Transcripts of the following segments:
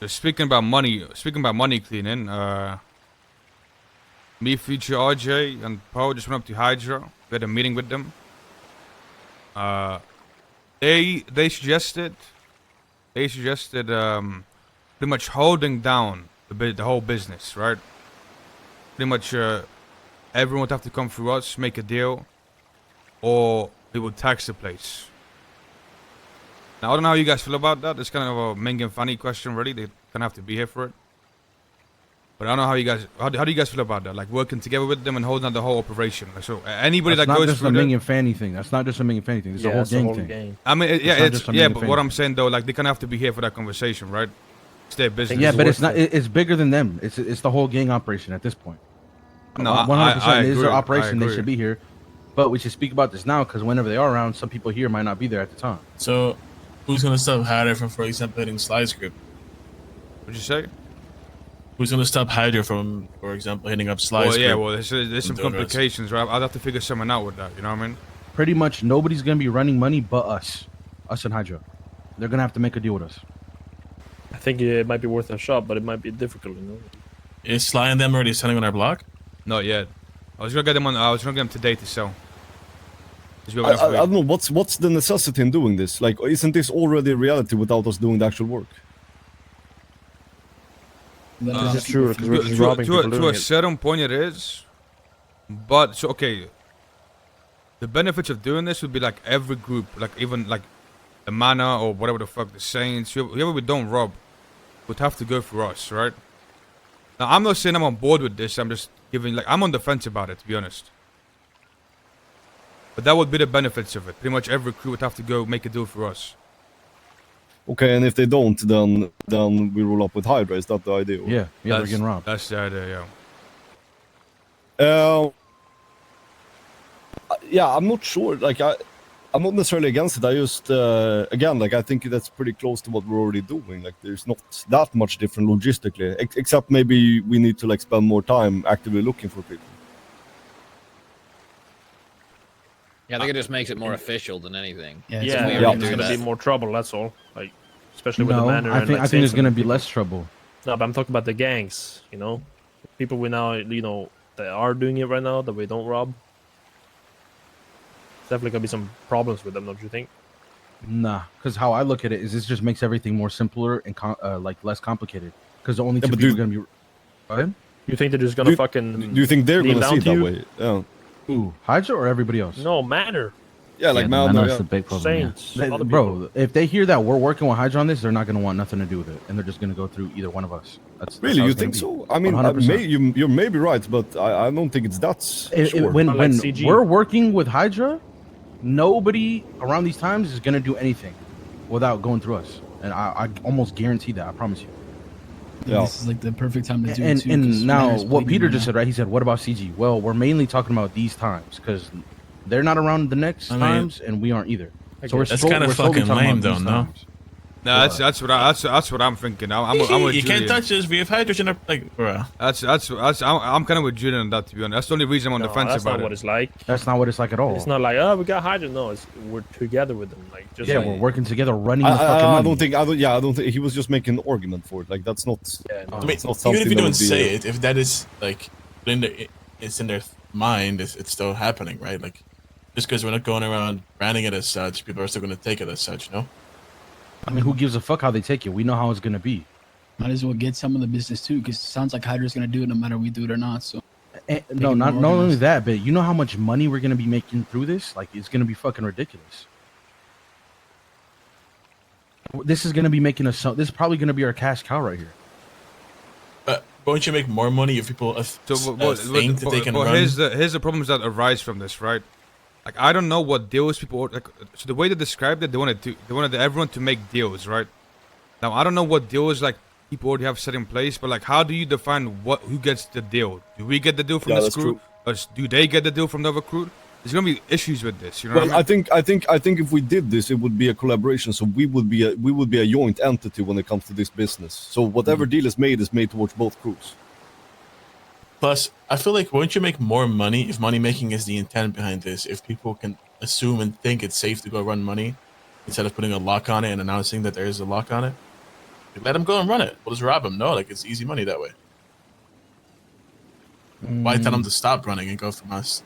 Speaking about money cleaning, me, Future, RJ, and Poe just went up to Hydra. We had a meeting with them. They suggested pretty much holding down the whole business, right? Pretty much everyone would have to come through us, make a deal, or we would tax the place. Now I don't know how you guys feel about that. It's kind of a Ming and funny question, really. They kind of have to be here for it. But I don't know how you guys. How do you guys feel about that? Like working together with them and holding down the whole operation. Like, so anybody That's that not goes just through a that. Ming and Fanny thing. That's not just a Ming and Fanny thing. It's a whole gang thing. I mean, It's but what I'm saying though, like they kind of have to be here for that conversation, right? It's their business. Yeah, but it's not. It's bigger than them. It's the whole gang operation at this point. No, 100%. It is their agree. operation. They should be here. But we should speak about this now because whenever they are around, some people here might not be there at the time. So, who's gonna stop Hydra from, for example, hitting Sly's group? What'd you say? Who's gonna stop Hydra from, for example, hitting up Sly's Well, yeah, group? well, there's some complications, right? I'd have to figure something out with that. You know what I mean? Pretty much nobody's gonna be running money but us and Hydra. They're gonna have to make a deal with us. I think it might be worth a shot, but it might be difficult, you know. Is Sly and them already selling on our block? Not yet. I was gonna get them today to sell. I don't know. What's the necessity in doing this? Like, isn't this already a reality without us doing the actual work? This is true, because we're just robbing people to a certain point it is. But, so, okay. The benefits of doing this would be like every group, like even like the Mana or whatever the fuck, the Saints, whoever we don't rob, would have to go through us, right? Now, I'm not saying I'm on board with this. I'm just giving, like, I'm on the fence about it, to be honest. But that would be the benefits of it. Pretty much every crew would have to go make a deal for us. Okay, and if they don't, then we roll up with Hydra. Is that the idea? Yeah, they're getting robbed. That's the idea, yeah. Yeah, I'm not sure. Like, I'm not necessarily against it. I just, again, like, I think that's pretty close to what we're already doing. Like, there's not that much different logistically, except maybe we need to, like, spend more time actively looking for people. Yeah, I think it just makes it more official than anything. Yeah, there's gonna be more trouble. That's all. Like, especially with the manor. I think there's gonna be less trouble. No, but I'm talking about the gangs. You know, people we now, you know, that are doing it right now that we don't rob. Definitely gonna be some problems with them, don't you think? Nah, because how I look at it is this just makes everything more simpler and like less complicated. Because the only two people are gonna be. Go ahead. You think they're just gonna fucking? Do you think they're gonna see it that way? Yeah. Ooh, Hydra or everybody else? No, manor. Yeah, like Manor. That's the big problem. Saints. Bro, if they hear that we're working with Hydra on this, they're not gonna want nothing to do with it, and they're just gonna go through either one of us. That's Really, how you it's gonna think be. so? I mean, 100%. you're maybe right, but I don't think it's that sure. When CG. we're working with Hydra, nobody around these times is gonna do anything without going through us, and I almost guarantee that. I promise you. Yeah. This is like the perfect time to do it too. And now, Manor's what bleeding Peter right just now. said, right? He said, "What about CG?" Well, we're mainly talking about these times because they're not around the next times, and we aren't either. So That's kind of fucking lame, though, no? No, that's what I'm thinking. I'm with You Julian. can't touch this. We have hydrogen, like, bro. I'm kind of with Julian on that, to be honest. That's the only reason I'm on the fence that's about not it. what it's like. That's not what it's like at all. It's not like, oh, we got Hydra. No, we're together with them. Like, just Yeah, like, we're working together, running the fucking I money. don't think he was just making an argument for it. Like, that's not. Yeah, no. I mean, it's not even if you something that don't would be say it, if that is like it's in their mind, it's still happening, right? Like, just because we're not going around branding it as such, people are still going to take it as such, no? I mean, who gives a fuck how they take it? We know how it's gonna be. Might as well get some of the business too, because it sounds like Hydra's gonna do it no matter we do it or not. So No, not only that, but you know how much money we're gonna be making through this? Like, it's gonna be fucking ridiculous. This is gonna be making us. This is probably gonna be our cash cow right here. But won't you make more money if people think that they can run? Here's the problems that arise from this, right? Like, I don't know what deals people like. So the way they described it, they wanted everyone to make deals, right? Now I don't know what deals like people already have set in place, but like, how do you define who gets the deal? Do we get the deal from this crew, or do they get the deal from the other crew? There's gonna be issues with this, you know. Well, what I mean? I think if we did this, it would be a collaboration. So we would be a joint entity when it comes to this business. So whatever deal is made towards both crews. Plus, I feel like won't you make more money if money making is the intent behind this? If people can assume and think it's safe to go run money instead of putting a lock on it and announcing that there is a lock on it, Like, let them go and run it. We'll just rob them. No, like it's easy money that way. Why tell them to stop running and go from us?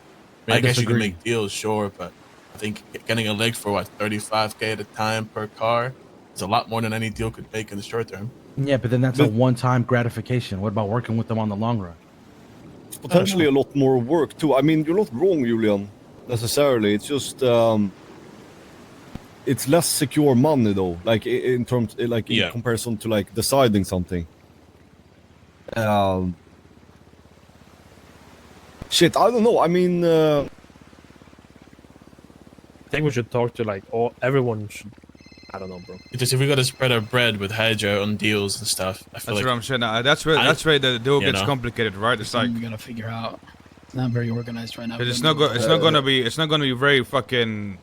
I guess you can disagree. make deals, sure, but I think getting a leg for what 35K at a time per car is a lot more than any deal could make in the short term. Yeah, but then that's a one-time gratification. What about working with them on the long run? It's potentially a lot more work too. I mean, you're not wrong, Julian, necessarily. It's just it's less secure money though. Like in terms, like in comparison to like deciding something. Shit, I don't know. I mean, I think we should talk to like everyone should. I don't know, bro. Because if we got to spread our bread with Hydra on deals and stuff, I feel That's like what I'm saying. That's where the deal gets complicated, right? It's like we gotta figure out. It's not very organized right now. it's not gonna be very fucking.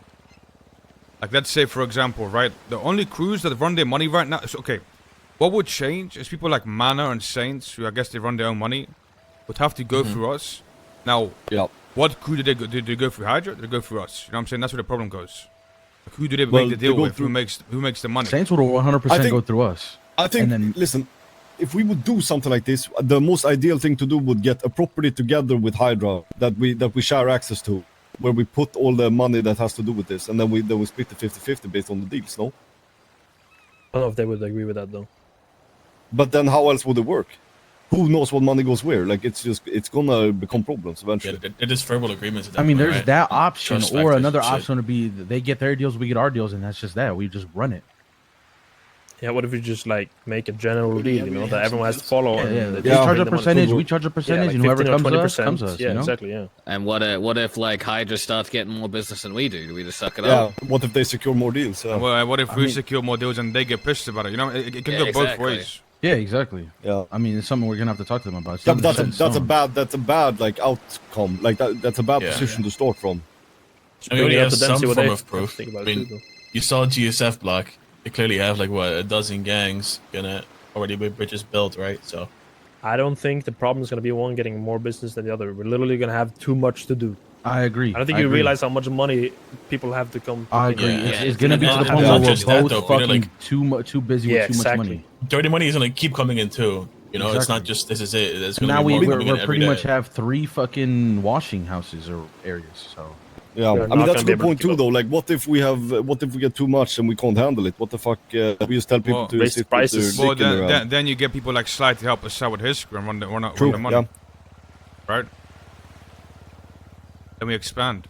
Like, let's say for example, right? The only crews that run their money right now. So, okay, what would change is people like Mana and Saints, who I guess they run their own money, would have to go through us. Now, what crew did they go? Did they go through Hydra? Did they go through us? You know what I'm saying? That's where the problem goes. Like, who do they make the deal with? Who makes the money? Saints would 100% go through us. I think. And then, listen, if we would do something like this, the most ideal thing to do would get a property together with Hydra that we share access to, where we put all the money that has to do with this, and then we split the 50-50 based on the deals. No. I don't know if they would agree with that though. But then how else would it work? Who knows what money goes where? Like it's gonna become problems eventually. Yeah, it is verbal agreements. At that I mean, point, there's right? that option, Trust or factors another and shit. option would be they get their deals, we get our deals, and that's just that. We just run it. Yeah, what if we just like make a general deal, you know, that everyone has to follow? and They charge a percentage, we charge a percentage, and whoever comes to us, comes to us. Yeah, you know? exactly. Yeah. And what if like Hydra starts getting more business than we do? Do we just suck it Yeah. up? What if they secure more deals? Well, what if we secure more deals and they get pissed about it? You know, it can go both ways. Yeah, exactly. Yeah. I mean, it's something we're gonna have to talk to them about. Yeah, but that's a bad like outcome. Like that's a bad position to start from. I mean, we Bring it have up to them, some see what form they of proof. think I about mean, it too, though. you saw GSF block. They clearly have like what, a dozen gangs gonna already with bridges built, right? So I don't think the problem is going to be one getting more business than the other. We're literally going to have too much to do. I agree. I don't think you realize how much money people have to come. I agree. Yeah. It's gonna be to the point Not where just we're that, both though, but, you know, fucking like- too busy Yeah, with too much exactly. money. dirty money is gonna keep coming in too. You know, it's not just this is it. There's gonna Now be more we're coming in every pretty day. much have 3 fucking washing houses or areas. So Yeah, They're I not mean that's gonna a be good able point to keep too, up. though. Like, what if we get too much and we can't handle it? What the fuck? We just tell people Well, to raise sit prices. with their Well, dick in their then you get people like Sly to help us out with his crew and run True. the money, Yeah. right? Then we expand.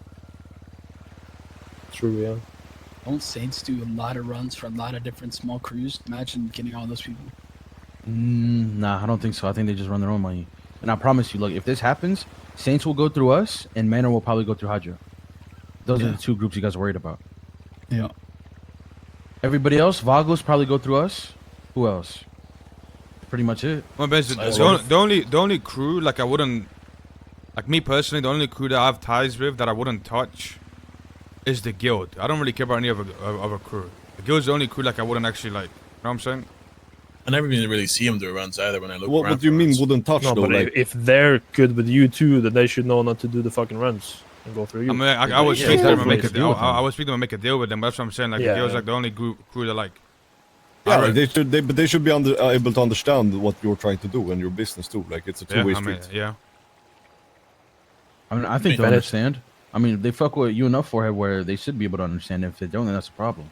True, yeah. Don't Saints do a lot of runs for a lot of different small crews? Imagine getting all those people. nah, I don't think so. I think they just run their own money. And I promise you, look, if this happens, Saints will go through us, and Manor will probably go through Hydra. Those are the 2 groups you guys are worried about. Yeah. Everybody else, Vagos probably go through us. Who else? Pretty much it. Well, basically, the only crew like I wouldn't, like me personally, the only crew that I have ties with that I wouldn't touch is the guild. I don't really care about any other crew. The guild's the only crew like I wouldn't actually like. You know what I'm saying? I never even really see them do runs either when I look around. What do you for mean runs. wouldn't touch No, though? but Like, if they're good with you too, then they should know not to do the fucking runs and go through you. I mean, I would Yeah, speak to them and hopefully make a it's deal deal. with them. I would speak to them and make a deal with them. But that's what I'm saying. Like Yeah, the guild's yeah. like the only crew that like. yeah, I like re- they should be able to understand what you're trying to do and your business too. Like it's a two-way I mean, street. yeah. I mean, I think they'll Bennett- understand. I mean, if they fuck with you enough for it where they should be able to understand. If they don't, then that's a problem.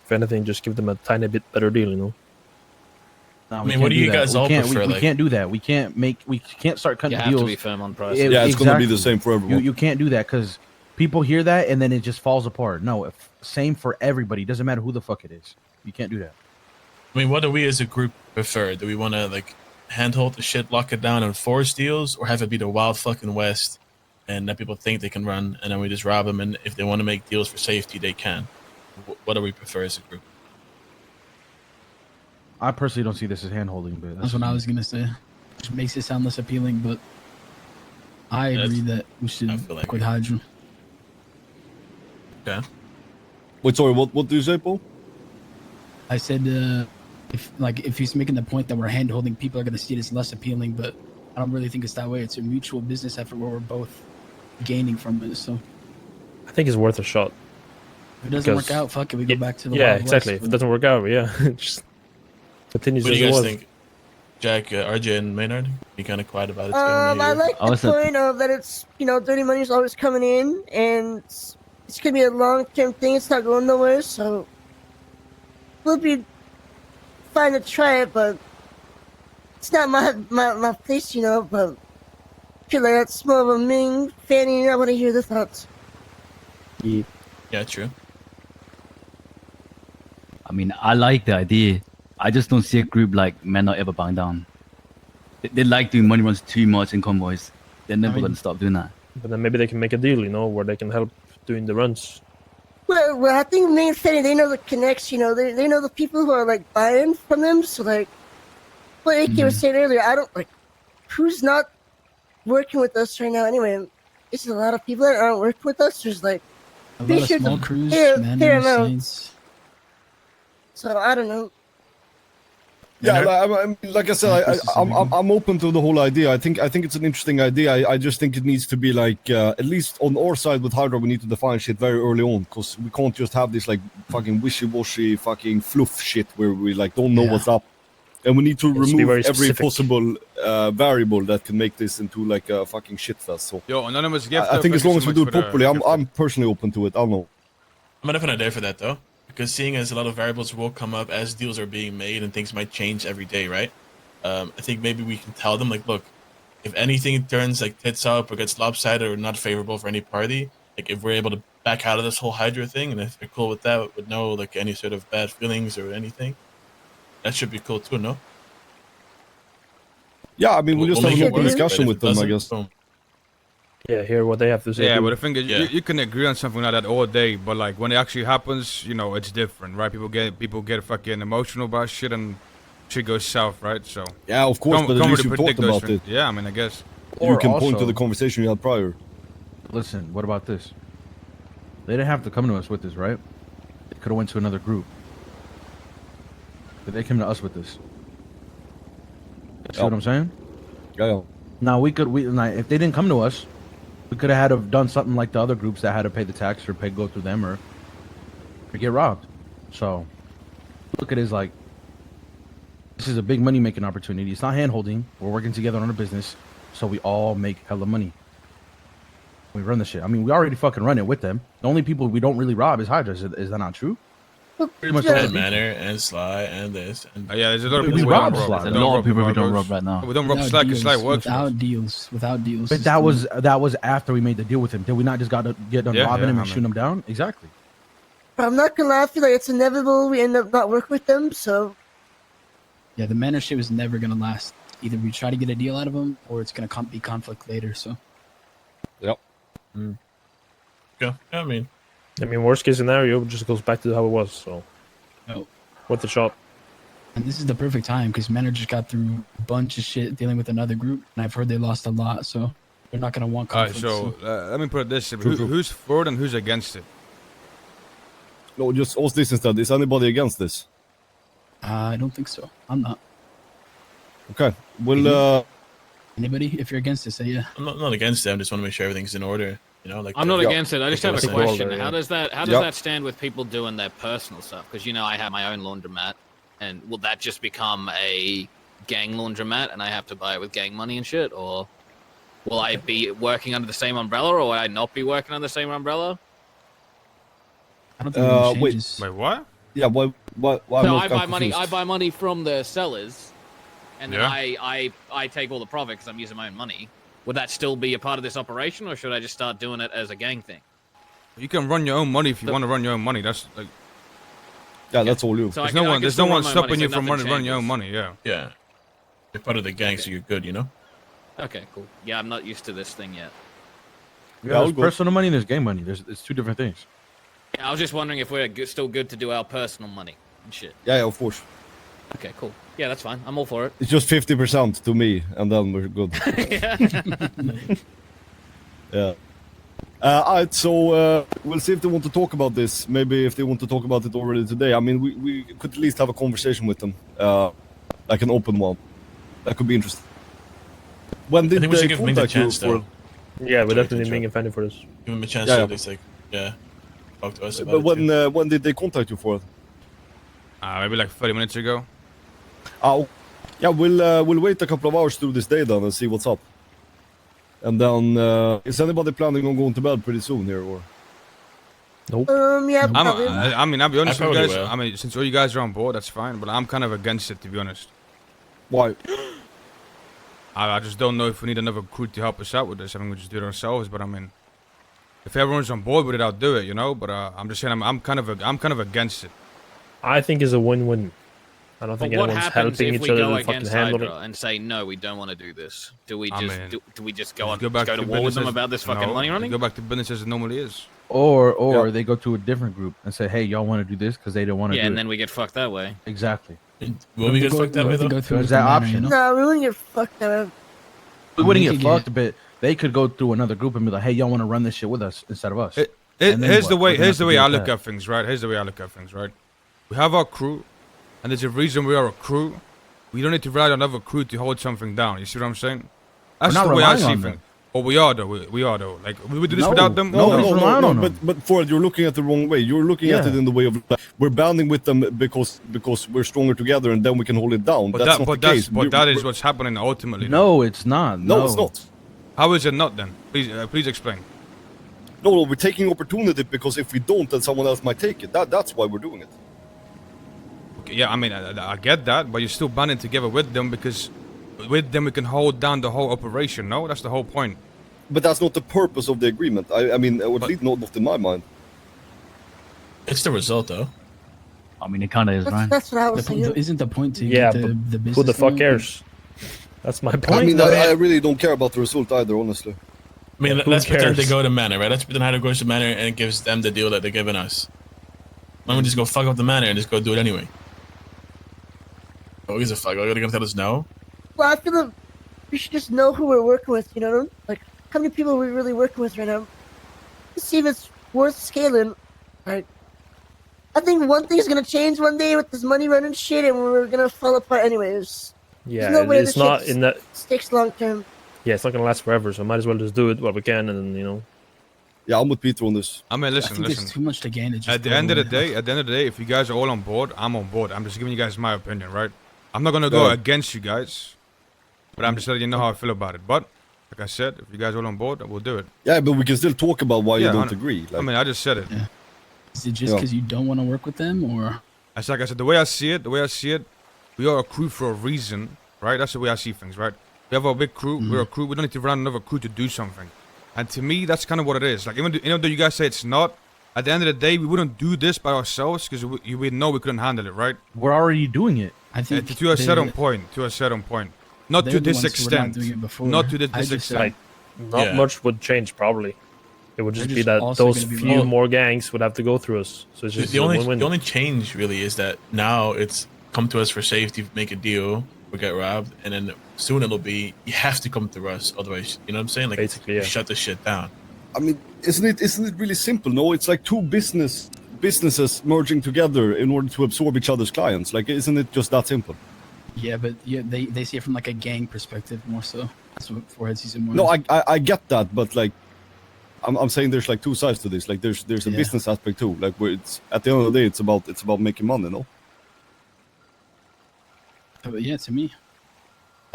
If anything, just give them a tiny bit better deal, you know. Nah, I we mean, what can't do you that. guys We all can't, prefer, We like- can't do that. We can't start You cutting have deals. to be firm on price. If- Yeah, it's gonna be the exactly. same for everyone. You can't do that because people hear that and then it just falls apart. No, same for everybody. Doesn't matter who the fuck it is. You can't do that. I mean, what do we as a group prefer? Do we want to like handhold the shit, lock it down, and force deals, or have it be the wild fucking west, and that people think they can run, and then we just rob them, and if they want to make deals for safety, they can. What do we prefer as a group? I personally don't see this as hand holding, but That's what I was gonna say. Which makes it sound less appealing, but I agree that we should I feel like work with Hydra. Okay. Wait, sorry. What do you say, Paul? I said if he's making the point that we're hand holding, people are gonna see it as less appealing, but I don't really think it's that way. It's a mutual business effort where we're both gaining from it. So I think it's worth a shot. If it doesn't work Because- out, fuck it. We go back to the Yeah, Wild exactly. West. If it doesn't work out, yeah, just continues What do as you it guys was. think? Jack, RJ, and Maynard? Be kind of quiet about it too. I wanna hear. like the point of that it's, dirty money is always coming in, and it's going to be a long-term thing. It's not going nowhere, so we'll be fine to try it, but it's not my place, but I feel like that's more of a Ming, Fanny, I want to hear the thoughts. Yeah, true. I mean, I like the idea. I just don't see a group like Men Not Ever Bowing Down. They like doing money runs too much in convoys. They're never mean- going to stop doing that. But then maybe they can make a deal, where they can help doing the runs. Well, I think Ming and Fanny, they know the connects, they know the people who are, buying from them, so, what AK was saying earlier, I don't, who's not working with us right now anyway? There's a lot of people that aren't working with us. There's, A they lot of should small crews, fair Manners, amount. Saints. So, I don't know. Yeah, like I said, I'm open to the whole idea. I think it's an interesting idea. I just think it needs to be at least on our side with Hydra, we need to define shit very early on, because we can't just have this fucking wishy-washy fucking fluff shit where we don't know what's up, and we need to Needs to be remove very every specific. possible variable that can make this into a fucking shit fest. So Yo, anonymous gift. I think as long as we do it properly, I'm personally open to it. I don't know. I'm definitely there for that though, because seeing as a lot of variables will come up as deals are being made and things might change every day, right? I think maybe we can tell them look, if anything turns tits up or gets lopsided or not favorable for any party, if we're able to back out of this whole Hydra thing, and if they're cool with that, with no any sort of bad feelings or anything, that should be cool too, no? Yeah, I mean, we'll just have make an it open work, discussion but with if it them, I doesn't, guess. boom. Yeah, hear what they have to say. Yeah, too. but the thing is, Yeah. you can agree on something like that all day, but when it actually happens, it's different, right? People get fucking emotional about shit, and shit goes south, right? So Yeah, of course, but at can't least really you predict talked those about it. things. Yeah, I mean, I guess. You Or can point to also- the conversation you had prior. Listen, what about this? They didn't have to come to us with this, right? They could have went to another group. But they came to us with this. See what I'm saying? Yeah. Now if they didn't come to us, we could have done something like the other groups that had to pay the tax or go through them or get robbed. So look at it as this is a big money making opportunity. It's not hand holding. We're working together on a business, so we all make hella money. We run the shit. I mean, we already fucking run it with them. The only people we don't really rob is Hydra. Is that not true? Pretty much all the And people. Manor and Sly and this and Yeah, there's a lot of We people rob don't Slack. There's don't a lot rob of people we don't Margos. rob right now. We don't rob Slack because Slack works. with us. Without deals. But that was after we made the deal with him. Did we not just get done Yeah, robbing him I and mean- shooting him down? Exactly. I'm not gonna lie, I feel like it's inevitable we end up not working with them, so Yeah, the Manor shit was never gonna last. Either we try to get a deal out of them, or it's gonna be conflict later. So go. I mean, worst case scenario, it just goes back to how it was. So, Oh. What's the shot? and this is the perfect time because Manor just got through a bunch of shit dealing with another group, and I've heard they lost a lot, so they're not gonna want All right, conflict. so let me put it this: way. True. Who's for it and who's against it? No, just ask this instead. Is anybody against this? I don't think so. I'm not. Okay. Well, Anybody? If you're against it, say yeah. I'm not against them. Just want to make sure everything's in order. I'm not Yeah. against it. I just have a That's question. all, How does that Yeah. stand with people doing their personal stuff? Because I have my own laundromat, and will that just become a gang laundromat, and I have to buy it with gang money and shit, or will I be working under the same umbrella, or will I not be working under the same umbrella? I don't think any wait. changes. Wait, what? yeah. Why? I'm So not I buy confused. money. I buy money from the sellers, and then Yeah. I take all the profit because I'm using my own money. Would that still be a part of this operation, or should I just start doing it as a gang thing? You can run your own money if you want to run your own money. That's Yeah, that's all you. So I there's can- no I one. can There's still no run one my stopping money, you so from nothing running your own changes. money. Yeah. Yeah, you're part of the gang, so you're good. Okay, cool. Yeah, I'm not used to this thing yet. Yeah, all there's good. personal money and there's game money. It's two different things. Yeah, I was just wondering if we're still good to do our personal money and shit. Yeah, of course. Okay, cool. Yeah, that's fine. I'm all for it. It's just 50% to me, and then we're good. Yeah. Alright, so we'll see if they want to talk about this. Maybe if they want to talk about it already today. I mean, we could at least have a conversation with them, like an open one. That could be interesting. When did I think we they should give Ming the contact you chance, for? though. Yeah, we Sorry, definitely Hydra. Ming and Fanny for this. Give him a chance Yeah, to yeah. at least, yeah. talk to us about But it. Too. when did they contact you for it? Maybe like 30 minutes ago. Oh, yeah. We'll wait a couple of hours through this day then and see what's up. And then is anybody planning on going to bed pretty soon here or? Yeah, probably. I mean, I'll be honest with you probably guys. will. I mean, since all you guys are on board, that's fine. But I'm kind of against it, to be honest. Why? I just don't know if we need another crew to help us out with this. I mean, we just do it ourselves. But I mean, if everyone's on board with it, I'll do it. You know. But I'm just saying, I'm kind of against it. I think it's a win-win. I don't think But what anyone's happens helping if each we other go to fucking against handle Hydra it. and say no, we don't want to do this? Do we I just mean, do we just go Just on back go to war with business them as- about this fucking no, money running? Go back to business as it normally is. Or Yeah. they go to a different group and say, hey, y'all want to do this because they don't want to Yeah, do and it. then we get fucked that way. Exactly. Will we get fucked that way though? There's that option. No, we wouldn't get fucked up. We wouldn't They get could fucked, but they could go through another group and be like, hey, y'all want to run this shit with us instead of us. And then Here's what? the way. We're gonna Here's have to the way deal I with look that. at things, right? Here's the way I look at things, right? We have our crew, and there's a reason we are a crew. We don't need to rely on another crew to hold something down. You see what I'm saying? That's not the way I relying see on things. them. Well, we are though. We are though. Like we would do this No. without them. No, it's relying on But them. Ford, you're looking at the wrong way. You're looking at Yeah. it in the way of like, we're banding with them because we're stronger together and then we can hold it down. But That's not the case. that is what's happening ultimately. No, it's not. No, it's not. How is it not then? Please explain. No, we're taking opportunity because if we don't, then someone else might take it. That's why we're doing it. Okay, yeah, I mean, I get that, but you're still banding together with them because with them we can hold down the whole operation. No, that's the whole point. But that's not the purpose of the agreement. I mean, at least not in my mind. It's the result though. I mean, it kind of is, right? That's what I was thinking. Isn't the point to Yeah, get but the business? who the fuck going? cares? That's my I point. mean, I really don't care about the result either, honestly. I mean, Who let's pretend they cares? go to Manor, right? Let's pretend Hydra goes to Manor and it gives them the deal that they're giving us. Why don't we just go fuck up the Manor and just go do it anyway? Oh, gives a fuck? Are they gonna tell us no? Well, I feel like we should just know who we're working with, you know? Like, how many people are we really working with right now? Let's see if it's worth scaling. Right. I think one thing's gonna change one day with this money running shit, and we're gonna fall apart anyways. Yeah, no way it's this not shit in that. Sticks long term. Yeah, it's not gonna last forever. So might as well just do it while we can, and then, you know. Yeah, I'm with Peter on this. I mean, I listen. think there's too much to gain. To just At the go end of the away. day, if you guys are all on board, I'm on board. I'm just giving you guys my opinion, right? I'm not gonna go Yeah. against you guys, but I'm just letting you know how I feel about it. But like I said, if you guys are all on board, we'll do it. Yeah, but we can still talk about why Yeah, you don't I- agree. I mean, I just said it. Yeah. Is it just Yeah. because you don't want to work with them, or It's like I said, the way I see it, we are a crew for a reason, right? That's the way I see things, right? We have a big crew. We're a crew. We don't need to run another crew to do something. And to me, that's kind of what it is. Like, even though you guys say it's not, at the end of the day, we wouldn't do this by ourselves because we know we couldn't handle it, right? We're already doing it. I think To a they- certain point. To a certain point. Not they're to the this ones who were not extent. doing it before. Not to this I just extent. Like, not Yeah. much would change probably. It would just They're be just that also those gonna be few wrong. more gangs would have to go through us. So it's just The a only win-win. the only change really is that now it's come to us for safety, make a deal, or get robbed, and then soon it'll be you have to come to us, otherwise, you know what I'm saying? Like Basically, you yeah. shut this shit down. I mean, isn't it really simple? No, it's like two businesses merging together in order to absorb each other's clients. Like, isn't it just that simple? Yeah, but yeah, they see it from like a gang perspective more so. That's what Forehead sees it more. No, as. I get that, but like, I'm saying there's like two sides to this. Like, there's a Yeah. business aspect too. Like, where it's at the end of the day, it's about making money, no? But yeah, to me,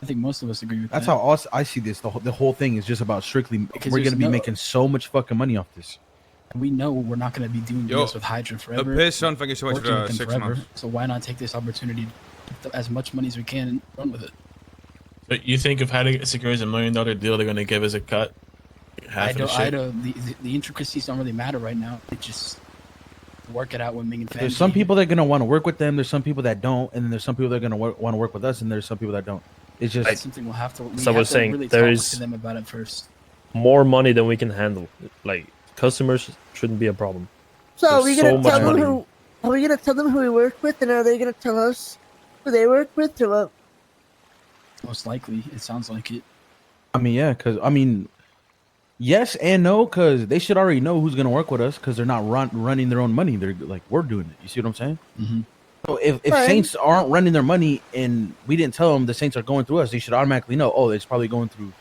I think most of us agree with That's that. how I see this. The whole thing is just about strictly. Because We're there's gonna be no- making so much fucking money off this. We know we're not going to be doing Yo, deals with Hydra forever. Pearson, thank you so much for working with the them 6 months. So why not take this opportunity to get as much money as we can and run with it? So you think if Hydra secures $1 million deal, they're gonna give us a cut? Half of the shit? The intricacies don't really matter right now. It just work it out with Ming and There's some people that are gonna want to work with them. There's some people that don't, and then there's some people that are gonna want to work with us, and there's some people that don't. It's just That's something we'll have to. So I was saying, really there talk is- to them about it first. More money than we can handle. Like, customers shouldn't be a problem. So are we There's gonna so much tell them money. who? Are we gonna tell them who we work with, and are they gonna tell us who they work with, or what? Most likely, it sounds like it. I mean, yeah, yes and no, because they should already know who's gonna work with us, because they're not running their own money. They're like, we're doing it. You see what I'm saying? Mm-hmm. So if Right. Saints aren't running their money and we didn't tell them the Saints are going through us, they should automatically know. Oh, it's probably going through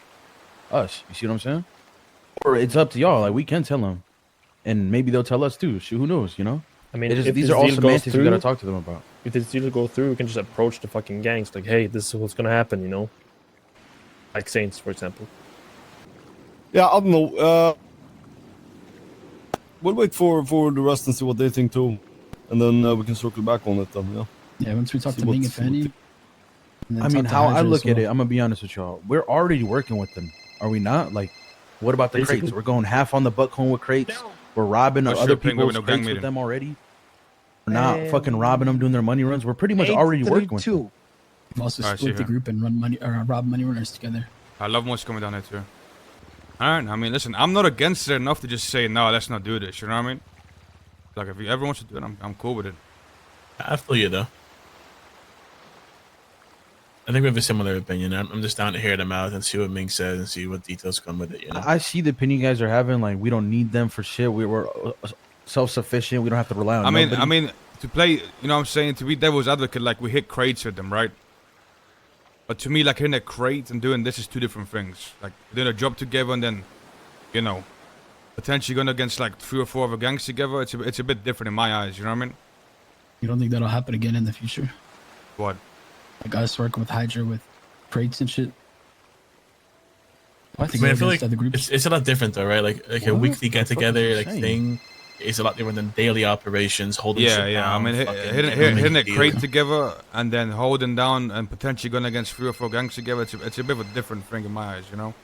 us. You see what I'm saying? Or it's up to y'all. Like, we can tell them. and maybe they'll tell us too. Shoot, who knows? You know. I mean, These this are all deal goes semantics we gotta through- talk to them about. If this deal go through, we can just approach the fucking gangs like, hey, this is what's gonna happen, you know? Like Saints, for example. Yeah, I don't know. We'll wait for the rest and see what they think too, and then we can circle back on it. Then, yeah. Yeah, once we talk See to Ming what's- and Fanny. and then I mean, talk to how I Hydra look as at it, well. I'm gonna be honest with y'all. We're already working with them, are we not? Like, what about the Basically. crates? We're going half on the buck home with crates. We're robbing Oh, other sure, Pingo, people's no gang crates with meeting. them already. We're not fucking robbing them, doing their money runs. We're pretty much already working with them. We've also I see split the her. group and run money or rob money runners together. I love what's coming down here too. Alright, I mean, listen, I'm not against it enough to just say, no, let's not do this, you know what I mean? Like, if everyone wants to do it, I'm cool with it. I feel you though. I think we have a similar opinion. I'm just down to hear them out and see what Ming says and see what details come with it. You know. I see the opinion you guys are having. Like, we don't need them for shit. We're self-sufficient. We don't have to rely on. I nobody. mean, to play, you know what I'm saying, to be devil's advocate, like, we hit crates with them, right? But to me, like, hitting a crate and doing this is two different things. Like, doing a job together and then, you know, potentially going against, like, 3 or 4 other gangs together, it's a bit different in my eyes, you know what I mean? You don't think that'll happen again in the future? What? Like us working with Hydra with crates and shit. I think I mean, I we're feel against like other groups. it's a lot different though, right? Like a What weekly the get fuck together is he like saying? thing is a lot different than daily operations. Holding Yeah, shit yeah. down, I mean, fucking hitting making a deals. crate together and then holding down and potentially going against 3 or 4 gangs together, it's a bit of a different thing in my eyes, you know?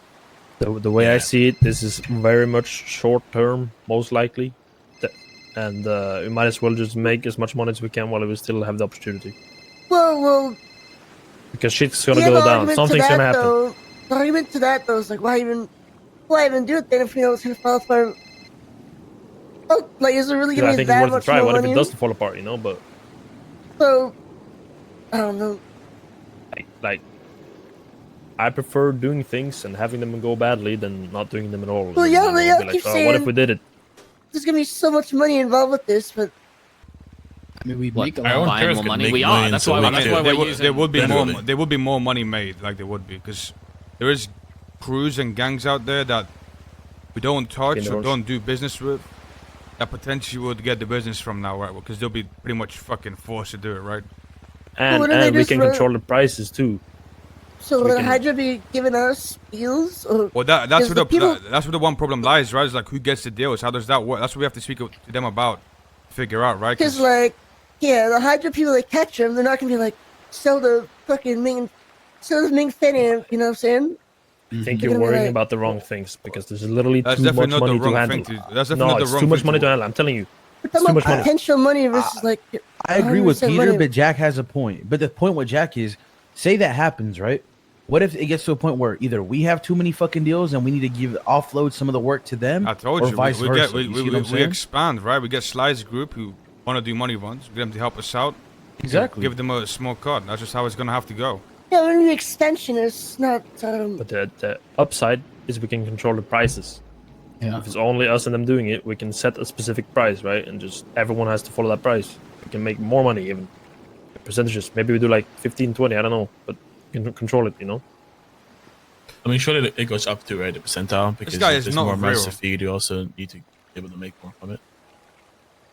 The way I Yeah. see it, this is very much short term, most likely. And we might as well just make as much money as we can while we still have the opportunity. Well, Because shit's gonna yeah, go the down. argument to Something's that, gonna happen. though, the argument to that, though, is like, why even do it then if we know it's gonna fall apart? Oh, like, is it really Yeah, gonna I be think it's that worth a much try. more What if money? it doesn't fall apart, you know? But So, I don't know. like, I prefer doing things and having them go badly than not doing them at all. Well, And, yeah, you know, yeah, be like, keep "Oh, what if saying- we did it? There's gonna be so much money involved with this, but I mean, we What? make a Our own lot. Buying players more could money? make We are. millions That's a why- week, that's too. why we're there using- would be Literally. there would be more money made, like there would be, because there is crews and gangs out there that we don't touch or Generals. don't do business with that potentially would get the business from now, right? Because they'll be pretty much fucking forced to do it, right? And wouldn't they we just can run- control the prices too. so we would can- Hydra be giving us deals? Or Well, that's Because where the people- that's where the one problem lies, right? Is like who gets the deals? How does that work? That's what we have to speak to them about, figure out, right? because, like, yeah, the Hydra people that catch them, they're not gonna be like, sell the fucking Ming Fanny, you know what I'm saying? I think They're you're gonna be worrying like- about the wrong things because there's literally That's too much definitely not money the to wrong handle. thing to. That's definitely No, not the it's wrong too much thing money to to handle. I'm telling you. We're talking too about much money. potential money versus like. I agree with 100% Peter, money. but Jack has a point. But the point with Jack is, say that happens, right? What if it gets to a point where either we have too many fucking deals and we need to offload some of the work to them, I told or you, vice we versa? get You see what I'm we saying? expand, right? We get Slide's group who want to do money runs. We get them to help us out. Exactly. Give them a small cut. That's just how it's gonna have to go. Yeah, we're in the extension is not. But the upside is we can control the prices. Yeah. If it's only us and them doing it, we can set a specific price, right? And just everyone has to follow that price. We can make more money even. Percentages. Maybe we do like 15, 20, I don't know. But we can control it, you know? I mean, surely it goes up to right the percentile because guy if is there's not more money real. to feed, you also need to be able to make more from it.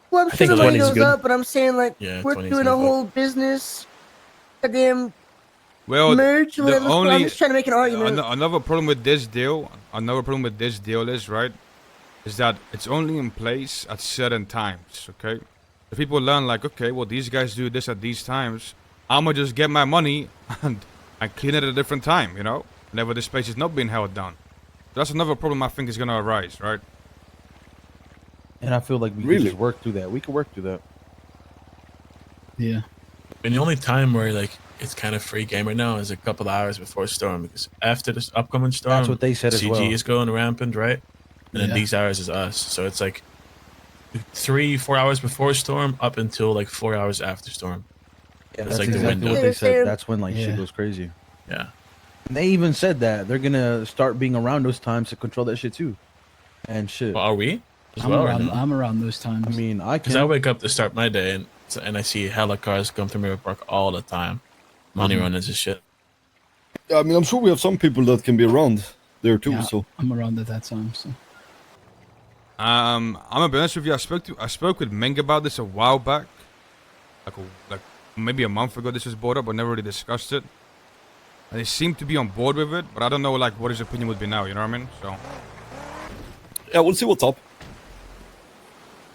Well, I'm I sure think the money 20 is goes good. up, but I'm saying like Yeah, we're 20 is doing a good. whole business, goddamn Well, merge. the Whatever. only I'm just trying to make an argument. another problem with this deal. Another problem with this deal is right, is that it's only in place at certain times. Okay, if people learn like, okay, well these guys do this at these times, I'ma just get my money and clean it at a different time. You know, whenever this place is not being held down. That's another problem I think is gonna arise, right? And I feel like we Really? can just work through that. We can work through that. Yeah. And the only time where like it's kind of free game right now is a couple hours before storm because after this upcoming storm, That's what they said as CG well. is going rampant, right? And then Yeah. these hours is us. So it's like 3-4 hours before storm up until like 4 hours after storm. Yeah, It's that's like the exactly window. what they said. Yeah. That's when like Yeah. shit goes crazy. Yeah. And they even said that they're gonna start being around those times to control that shit too, and shit. Well, are we? As I'm well, or around. no? I'm around those times. I mean, I Because I can. wake up to start my day and I see hella cars come through Mirror Park all the time. Money runners and shit. Yeah, I mean, I'm sure we have some people that can be around there too. Yeah, So I'm around at that time. So I'm gonna be honest with you. I spoke with Ming about this a while back, like maybe a month ago. This was brought up, but never really discussed it. And he seemed to be on board with it, but I don't know like what his opinion would be now. You know what I mean? So Yeah, we'll see what's up.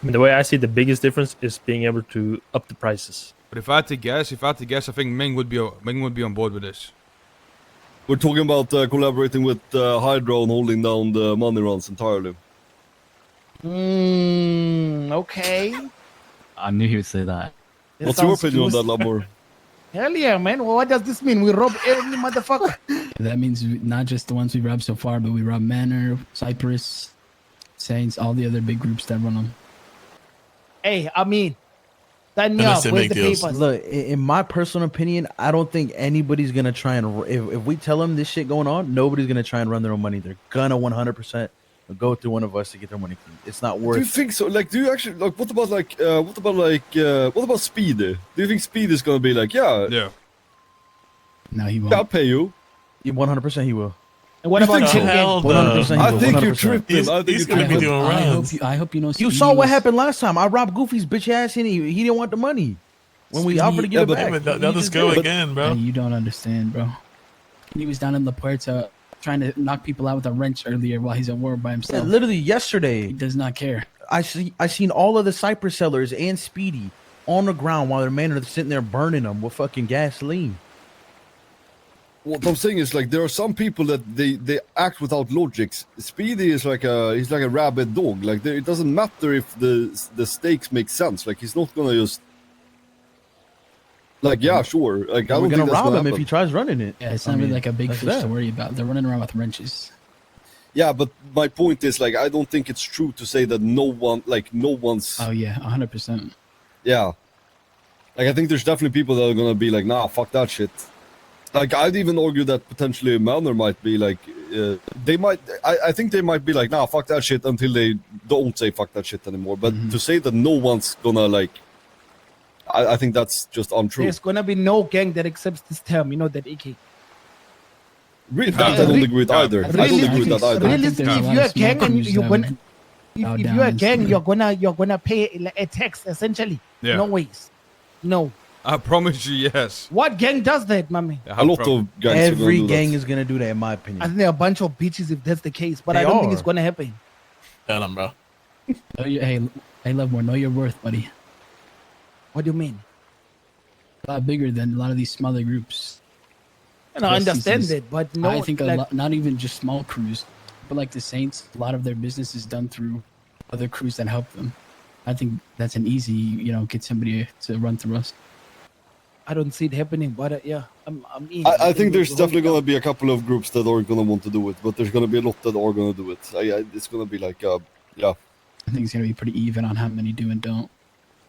I mean, the way I see the biggest difference is being able to up the prices. but if I had to guess, I think Ming would be on board with this. We're talking about collaborating with Hydra and holding down the money runs entirely. Okay. I knew he would say that. That What's your sounds opinion on juicy. that, Labor? Hell yeah, man. Well, what does this mean? We rob every motherfucker. That means not just the ones we robbed so far, but we robbed Manor, Cypress, Saints, all the other big groups that run them. Hey, I mean, sign me Unless up. they Where's make the deals. papers? Look, in my personal opinion, I don't think anybody's gonna try and if we tell them this shit going on, nobody's gonna try and run their own money. They're gonna 100% go through one of us to get their money clean. It's not Do you worth. think so? Like, do you actually like? What about Speedy? Do you think Speedy is gonna be like, yeah, Yeah. No, he I'll won't. pay you? 100% he will. And what You about think so? Chicken? Hell no. 100% he I will. think you're 100%. tripping. He's- I think he's you're gonna be tripping. doing rounds. I hope you know. You saw what happened last time. I robbed Goofy's bitch ass and he didn't want the money when we offered to give Yeah, it but- back. Yeah, but He they'll just just go did it. again, bro. You don't understand, bro. He was down in La Puerta trying to knock people out with a wrench earlier while he's at war by Yeah, himself. literally He yesterday, does not care. I seen all of the Cypress sellers and Speedy on the ground while their men are sitting there burning them with fucking gasoline. What I'm saying is like there are some people that they act without logics. Speedy is like he's like a rabid dog. Like it doesn't matter if the stakes make sense. Like he's not gonna just like yeah sure. Like I We're don't gonna think that's rob gonna him if happen. he tries running it. Yeah, it's I not really mean, like a big that's fish that. to worry about. They're running around with wrenches. Yeah, but my point is like I don't think it's true to say that no one's Oh yeah, 100%. yeah. Like I think there's definitely people that are gonna be like nah fuck that shit. Like I'd even argue that potentially Manor might be like they might I think they might be like nah fuck that shit until they don't say fuck that shit anymore. But to say that no one's gonna like I think that's just untrue. There's gonna be no gang that accepts this term. You know that, AK. Really, that I don't agree with either. I don't agree with that either. I think Realistically, there's a if lot you're a of small gang and crews you're that gonna, bow if down you're a and gang, stuff. you're gonna pay like a tax essentially. Yeah. No ways. No. I promise you, yes. What gang does that, my man? A lot of gangs are gonna Every do gang that. is gonna do that, in my I opinion. think there are a bunch of bitches if that's the case, but They I don't think are. it's gonna happen. Tell him, bro. Hey, Lovemore, know your worth, buddy. What do you mean? A lot bigger than a lot of these smaller groups. And I Besties understand is- it, but no, I think like, a lot, not even just small crews, but like the Saints, a lot of their business is done through other crews that help them. I think that's an easy, get somebody to run through us. I don't see it happening. But yeah, I'm in. I think there's we'll definitely hold it gonna be a couple of groups that are gonna want to do it, but there's gonna be a lot that are gonna do it. It's gonna be like yeah. I think it's gonna be pretty even on how many do and don't.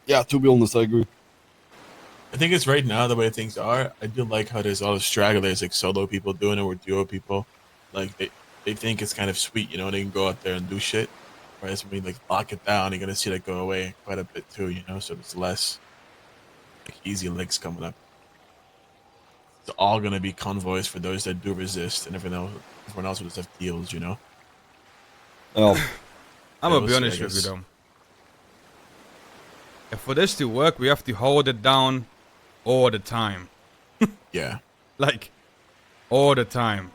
Yeah, to be honest, I agree. I think it's right now the way things are. I do like how there's all the stragglers, like solo people doing it or duo people. Like they think it's kind of sweet, they can go out there and do shit. Whereas when we like lock it down, you're gonna see that go away quite a bit too, so it's less like easy legs coming up. It's all gonna be convoys for those that do resist, and everyone else will just have deals, Yeah. I'm Yeah, gonna we'll be see, I honest with you guess. though. If for this to work, we have to hold it down all the time. Yeah. Like, all the time.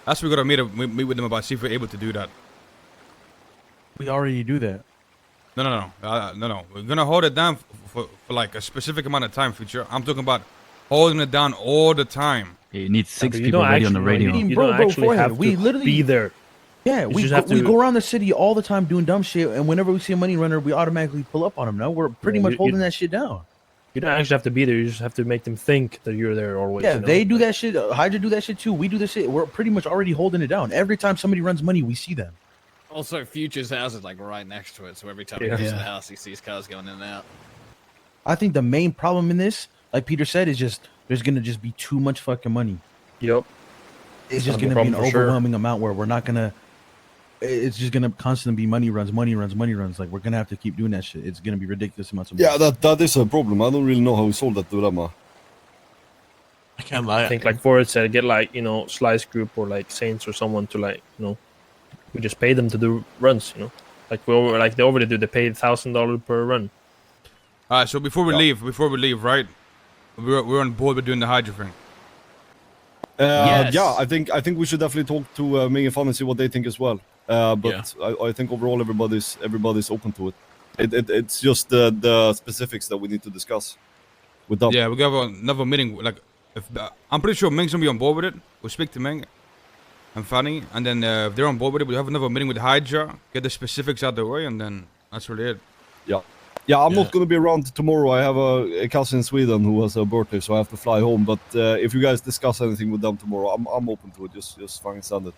That's what we gotta meet with them about, see if we're able to do that. We already do that. No. We're gonna hold it down for like a specific amount of time, future. I'm talking about holding it down all the time. You need six but you people don't ready on the actually- radio. You Bro, don't bro, actually forehead. have We to literally- be there. Yeah, You we just go, have we to- go around the city all the time doing dumb shit, and whenever we see a money runner, we automatically pull up on him. Now we're pretty Yeah, much you- holding that shit down. You don't actually have to be there. You just have to make them think that you're there always. Yeah, they do that shit. Hydra do that shit too. We do this shit. We're pretty much already holding it down. Every time somebody runs money, we see them. Also, Future's house is like right next to it, so every time he Yeah. goes to the Yeah. house, he sees cars going in and out. I think the main problem in this, like Peter said, is just there's gonna just be too much fucking money. Yep. It's just gonna gonna be be a an problem for sure. overwhelming amount where we're not gonna. It's just gonna constantly be money runs. Like we're gonna have to keep doing that shit. It's gonna be ridiculous amounts of money. Yeah, that is a problem. I don't really know how we solve that dilemma. I can't lie. I think like Forrest said, get like Slice Group or like Saints or someone to we just pay them to do runs. Like they already do. They pay $1,000 per run. Alright, so before we leave, right? We're on board with doing the Hydra thing. Yes. Yeah, I think we should definitely talk to Ming and Fun and see what they think as well. But I think overall everybody's open to it. It's just the specifics that we need to discuss with them. Yeah, we got another meeting. Like, I'm pretty sure Ming's gonna be on board with it. We'll speak to Ming and Fanny, and then if they're on board with it, we'll have another meeting with Hydra, get the specifics out of the way, and then that's really it. Yeah, I'm not going to be around tomorrow. I have a cousin in Sweden who has a birthday, so I have to fly home. But if you guys discuss anything with them tomorrow, I'm open to it. Just fucking send it.